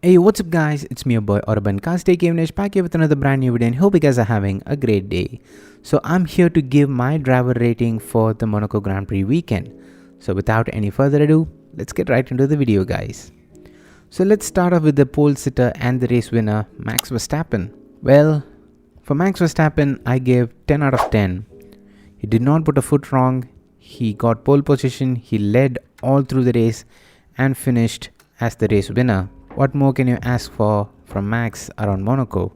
Hey, what's up guys, it's me your boy Orban Kastake back here with another brand new video and hope you guys are having a great day. So I'm here to give my driver rating for the Monaco Grand Prix weekend. So without any further ado, let's get right into the video guys. So let's start off with the pole sitter and the race winner, Max Verstappen. Well, for Max Verstappen, I gave 10 out of 10. He did not put a foot wrong, he got pole position, he led all through the race and finished as the race winner. What more can you ask for from Max around Monaco?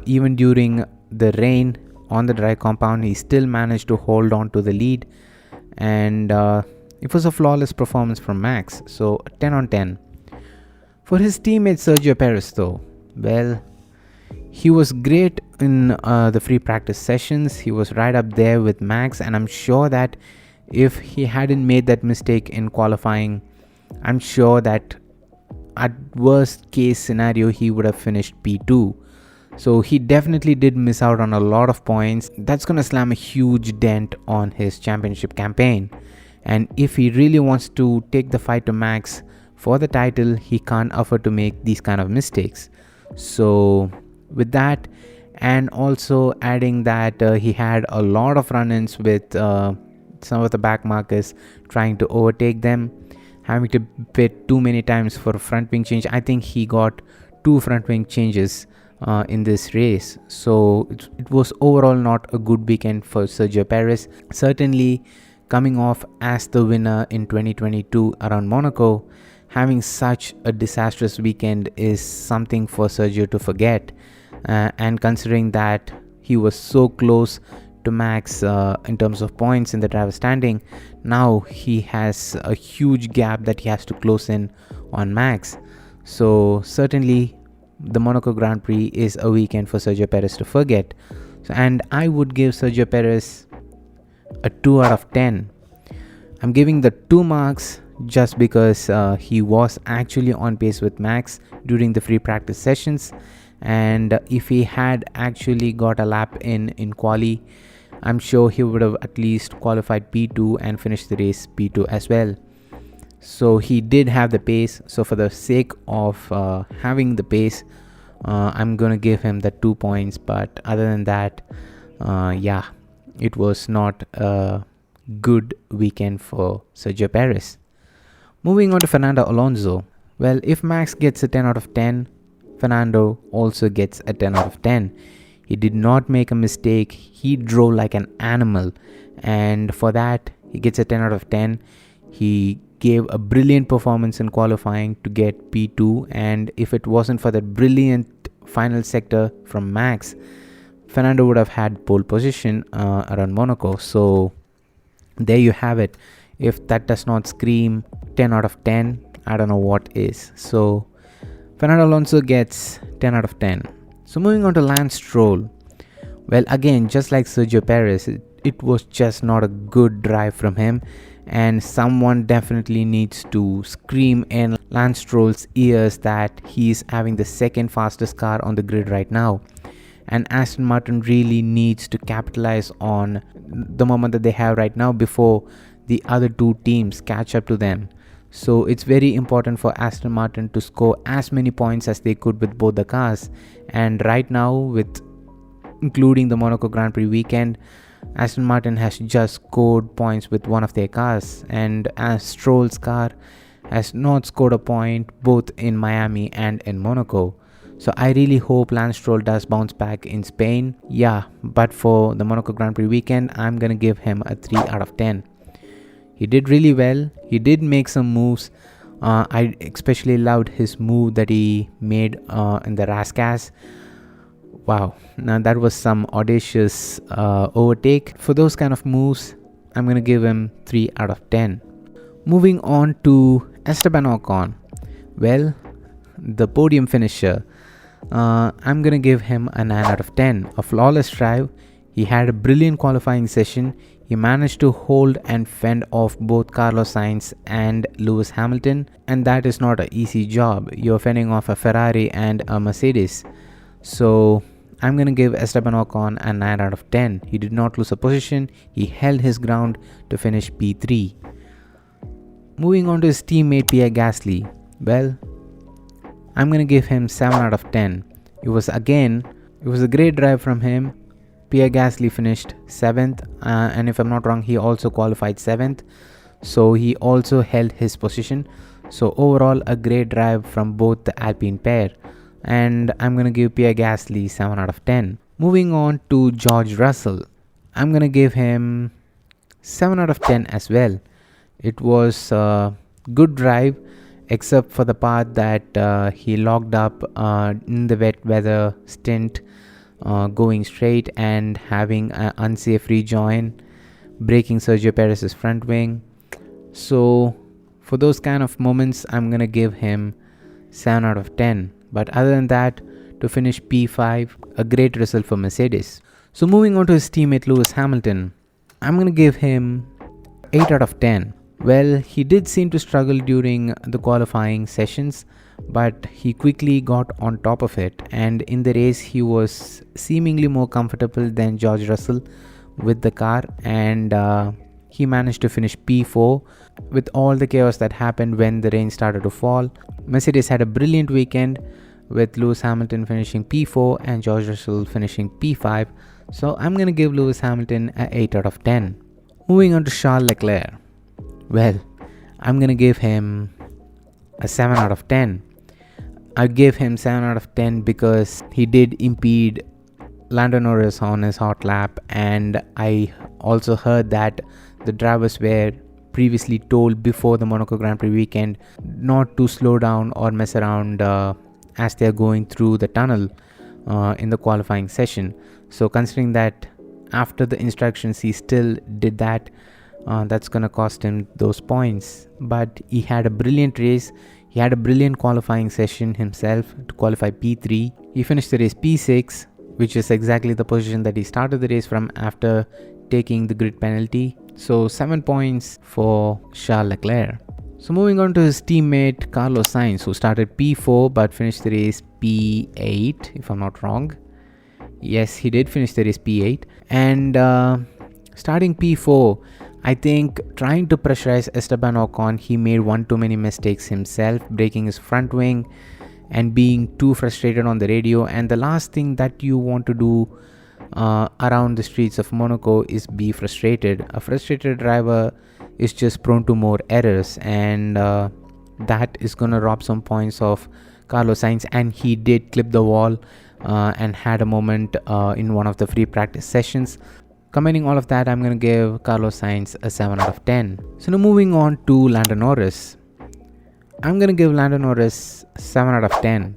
Even during the rain on the dry compound, he still managed to hold on to the lead, and it was a flawless performance from Max, so 10 on 10. For his teammate Sergio Perez though, well, he was great in the free practice sessions. He was right up there with Max, and I'm sure that if he hadn't made that mistake in qualifying, I'm sure that at worst case scenario he would have finished P2. So he definitely did miss out on a lot of points. That's gonna slam a huge dent on his championship campaign, and if he really wants to take the fight to Max for the title, he can't afford to make these kind of mistakes. So with that, and also adding that he had a lot of run-ins with some of the back markers trying to overtake them, having to pit too many times for a front wing change. I think he got 2 front wing changes in this race. So it was overall not a good weekend for Sergio Perez. Certainly coming off as the winner in 2022 around Monaco, having such a disastrous weekend is something for Sergio to forget. And considering that he was so close to Max in terms of points in the driver standing, now he has a huge gap that he has to close in on Max. So certainly the Monaco Grand Prix is a weekend for Sergio Perez to forget. And I would give Sergio Perez a 2 out of 10. I'm giving the 2 marks just because he was actually on pace with Max during the free practice sessions, and if he had actually got a lap in quali, I'm sure he would have at least qualified P2 and finished the race P2 as well. So he did have the pace. So for the sake of having the pace, I'm gonna give him the 2 points. But other than that, yeah, it was not a good weekend for Sergio Perez. Moving on to Fernando Alonso. Well, if Max gets a 10 out of 10, Fernando also gets a 10 out of 10. He did not make a mistake. He drove like an animal, and for that he gets a 10 out of 10. He gave a brilliant performance in qualifying to get P2, and if it wasn't for that brilliant final sector from Max, Fernando would have had pole position around Monaco. So there you have it. If that does not scream 10 out of 10, I don't know what is. So Fernando Alonso gets 10 out of 10. So moving on to Lance Stroll. Well, again, just like Sergio Perez, it was just not a good drive from him, and someone definitely needs to scream in Lance Stroll's ears that he's having the second fastest car on the grid right now, and Aston Martin really needs to capitalize on the moment that they have right now before the other 2 teams catch up to them. So it's very important for Aston Martin to score as many points as they could with both the cars. And right now, with including the Monaco Grand Prix weekend, Aston Martin has just scored points with one of their cars, and as Stroll's car has not scored a point both in Miami and in Monaco. So I really hope Lance Stroll does bounce back in Spain. Yeah, but for the Monaco Grand Prix weekend, I'm gonna give him a 3 out of 10. He did really well. He did make some moves. I especially loved his move that he made in the Rascas. Wow, now that was some audacious overtake. For those kind of moves, I'm going to give him 3 out of 10. Moving on to Esteban Ocon. Well, the podium finisher. I'm going to give him a 9 out of 10. A flawless drive. He had a brilliant qualifying session. He managed to hold and fend off both Carlos Sainz and Lewis Hamilton, and that is not an easy job. You're fending off a Ferrari and a Mercedes. So I'm going to give Esteban Ocon a 9 out of 10. He did not lose a position. He held his ground to finish P3. Moving on to his teammate Pierre Gasly. Well, I'm going to give him 7 out of 10. It was a great drive from him. Pierre Gasly finished 7th, and if I'm not wrong, he also qualified 7th. So he also held his position. So overall, a great drive from both the Alpine pair. And I'm going to give Pierre Gasly 7 out of 10. Moving on to George Russell. I'm going to give him 7 out of 10 as well. It was a good drive, except for the part that he locked up in the wet weather stint, going straight and having an unsafe rejoin, breaking Sergio Perez's front wing. So for those kind of moments, I'm going to give him 7 out of 10. But other than that, to finish P5, a great result for Mercedes. So moving on to his teammate Lewis Hamilton, I'm going to give him 8 out of 10. Well, he did seem to struggle during the qualifying sessions, but he quickly got on top of it, and in the race he was seemingly more comfortable than George Russell with the car, and he managed to finish P4 with all the chaos that happened when the rain started to fall. Mercedes had a brilliant weekend with Lewis Hamilton finishing P4 and George Russell finishing P5. So I'm going to give Lewis Hamilton an 8 out of 10. Moving on to Charles Leclerc. Well, I'm going to give him a 7 out of 10. I gave him 7 out of 10 because he did impede Lando Norris on his hot lap, and I also heard that the drivers were previously told before the Monaco Grand Prix weekend not to slow down or mess around as they are going through the tunnel in the qualifying session. So considering that after the instructions he still did that, that's gonna cost him those points. But he had a brilliant race. He had a brilliant qualifying session himself to qualify P3. He finished the race P6, which is exactly the position that he started the race from after taking the grid penalty. So 7 points for Charles Leclerc. So moving on to his teammate Carlos Sainz, who started P4 but finished the race P8, if I'm not wrong. Yes, he did finish the race P8. And starting P4, I think trying to pressurize Esteban Ocon, he made one too many mistakes himself, breaking his front wing and being too frustrated on the radio. And the last thing that you want to do around the streets of Monaco is be frustrated. A frustrated driver is just prone to more errors, and that is going to rob some points of Carlos Sainz. And he did clip the wall and had a moment in one of the free practice sessions. Combining all of that, I'm going to give Carlos Sainz a 7 out of 10. So now moving on to Lando Norris. I'm going to give Lando Norris 7 out of 10.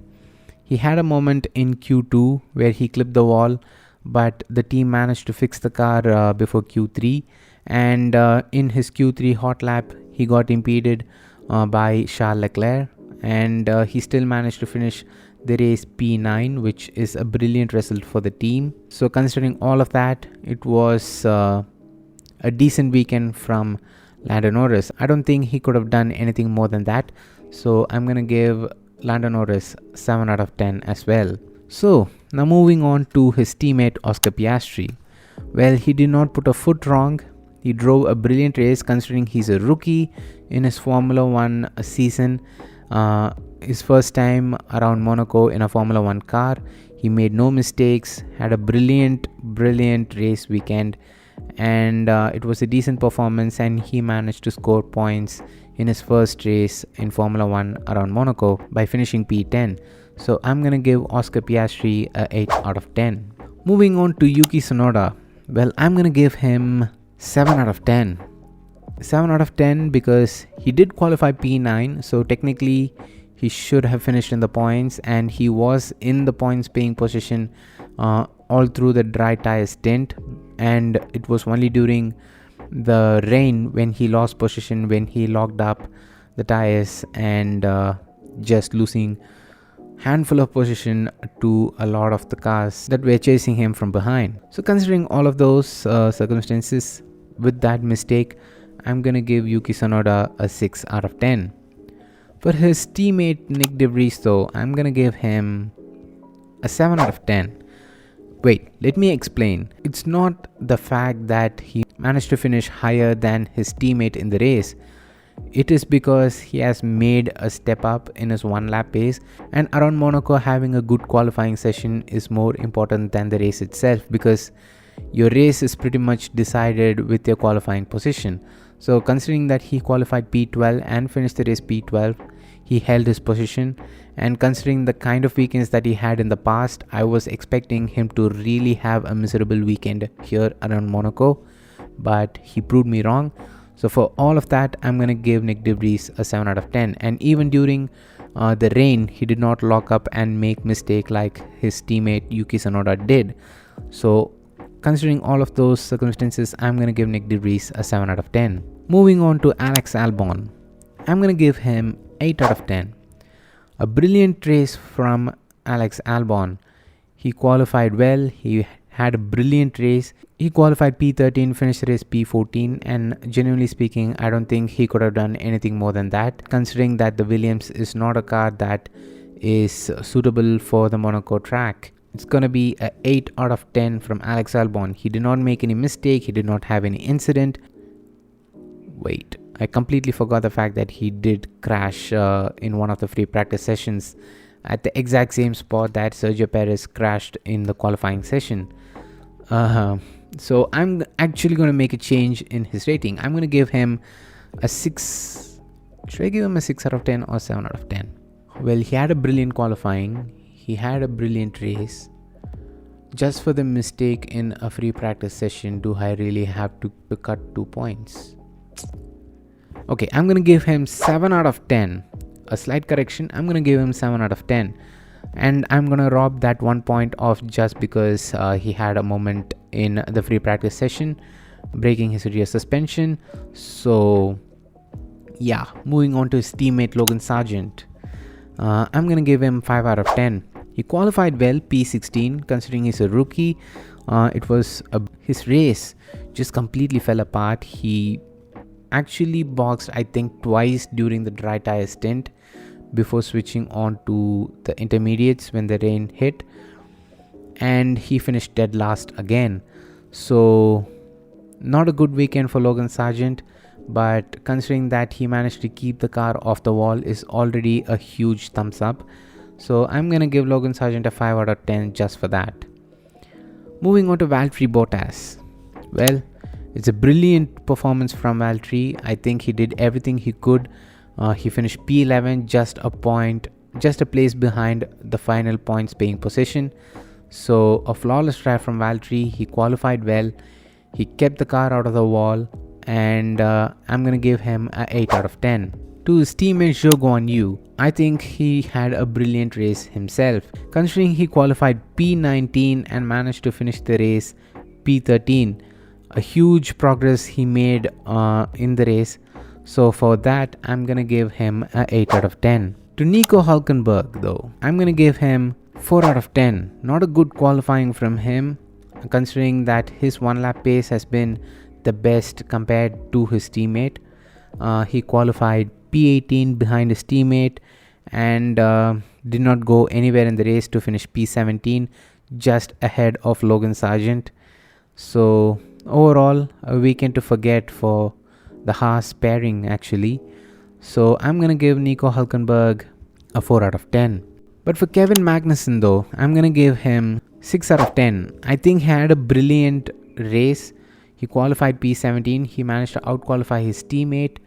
He had a moment in Q2 where he clipped the wall, but the team managed to fix the car before Q3. And in his Q3 hot lap, he got impeded by Charles Leclerc, and he still managed to finish the race P9, which is a brilliant result for the team. So considering all of that, it was a decent weekend from Lando Norris. I don't think he could have done anything more than that. So I'm going to give Lando Norris 7 out of 10 as well. So now moving on to his teammate Oscar Piastri. Well, he did not put a foot wrong. He drove a brilliant race considering he's a rookie in his Formula 1 season. His first time around Monaco in a Formula 1 car. He made no mistakes, had a brilliant race weekend, and it was a decent performance, and he managed to score points in his first race in Formula 1 around Monaco by finishing P10. So I'm going to give Oscar Piastri a 8 out of 10. Moving on to Yuki Tsunoda. Well, I'm going to give him 7 out of 10. 7 out of 10 because he did qualify P9, so technically he should have finished in the points, and he was in the points paying position all through the dry tire stint, and it was only during the rain when he lost position, when he locked up the tires and just losing handful of position to a lot of the cars that were chasing him from behind. So considering all of those circumstances, with that mistake, I'm gonna give Yuki Tsunoda a 6 out of 10. For his teammate Nick De Vries though, I'm gonna give him a 7 out of 10. Wait, let me explain. It's not the fact that he managed to finish higher than his teammate in the race. It is because he has made a step up in his one lap pace, and around Monaco, having a good qualifying session is more important than the race itself, because your race is pretty much decided with your qualifying position. So considering that he qualified P12 and finished the race P12, he held his position, and considering the kind of weekends that he had in the past, I was expecting him to really have a miserable weekend here around Monaco, but he proved me wrong. So for all of that, I'm going to give Nick De Vries a 7 out of 10. And even during the rain, he did not lock up and make mistake like his teammate Yuki Tsunoda did. So considering all of those circumstances, I'm going to give Nick De Vries a 7 out of 10. Moving on to Alex Albon, I'm going to give him 8 out of 10. A brilliant race from Alex Albon. He qualified well, he had a brilliant race. He qualified P13, finished the race P14, and genuinely speaking, I don't think he could have done anything more than that, considering that the Williams is not a car that is suitable for the Monaco track. It's gonna be a 8 out of 10 from Alex Albon. He did not make any mistake, he did not have any incident. Wait, I completely forgot the fact that he did crash in one of the free practice sessions at the exact same spot that Sergio Perez crashed in the qualifying session. So I'm actually going to make a change in his rating. I'm going to give him a 6. Should I give him a 6 out of 10 or 7 out of 10? Well, he had a brilliant qualifying. He had a brilliant race. Just for the mistake in a free practice session, do I really have to cut 2 points? Okay, I'm going to give him 7 out of 10. A slight correction, I'm going to give him 7 out of 10. And I'm going to rob that 1 point off just because he had a moment in the free practice session, breaking his rear suspension. So yeah, moving on to his teammate Logan Sargent. I'm going to give him 5 out of 10. He qualified well, P16, considering he's a rookie. His race just completely fell apart. He actually boxed, I think, twice during the dry tire stint before switching on to the intermediates when the rain hit, and he finished dead last again. So not a good weekend for Logan Sargent, but considering that he managed to keep the car off the wall is already a huge thumbs up. So I'm gonna give Logan Sargent a 5 out of 10 just for that. Moving on to Valtteri Bottas. Well, it's a brilliant performance from Valtteri. I think he did everything he could. He finished P11, just a place behind the final points paying position. So a flawless drive from Valtteri. He qualified well. He kept the car out of the wall, and I'm going to give him a 8 out of 10. To his teammate Zhou Guan Yu, I think he had a brilliant race himself, considering he qualified P19 and managed to finish the race P13. A huge progress he made in the race. So for that, I'm gonna give him a 8 out of 10. To Nico Hülkenberg though, I'm gonna give him 4 out of 10. Not a good qualifying from him, considering that his one lap pace has been the best compared to his teammate. He qualified P18 behind his teammate and did not go anywhere in the race to finish P17, just ahead of Logan Sargent. So overall, a weekend to forget for the Haas pairing actually. So I'm gonna give Nico Hülkenberg a 4 out of 10. But for Kevin Magnussen though, I'm gonna give him 6 out of 10. I think he had a brilliant race. He qualified P17. He managed to outqualify his teammate.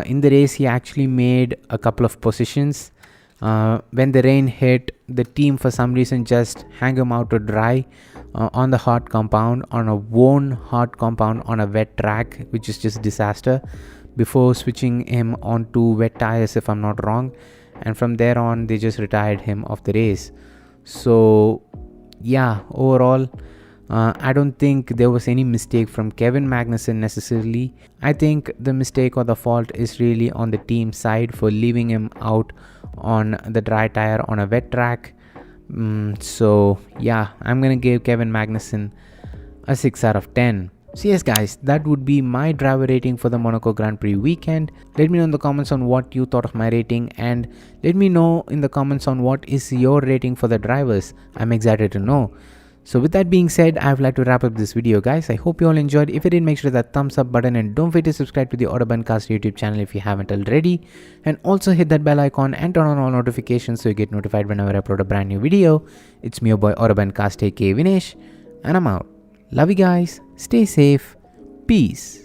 In the race, he actually made a couple of positions. When the rain hit, the team for some reason just hang him out to dry on the hard compound, on a worn hard compound on a wet track, which is just disaster, before switching him onto wet tires if I'm not wrong, and from there on they just retired him off the race. So yeah, overall I don't think there was any mistake from Kevin Magnussen necessarily. I think the mistake or the fault is really on the team side for leaving him out on the dry tire on a wet track. So yeah, I'm gonna give Kevin Magnussen a 6 out of 10. So yes guys, that would be my driver rating for the Monaco Grand Prix weekend. Let me know in the comments on what you thought of my rating, and let me know in the comments on what is your rating for the drivers. I'm excited to know. So with that being said, I would like to wrap up this video, guys. I hope you all enjoyed. If you did, make sure that thumbs up button and don't forget to subscribe to the Autobancast YouTube channel if you haven't already. And also hit that bell icon and turn on all notifications so you get notified whenever I upload a brand new video. It's me, your boy Autobancast aka Vinesh, and I'm out. Love you guys. Stay safe. Peace.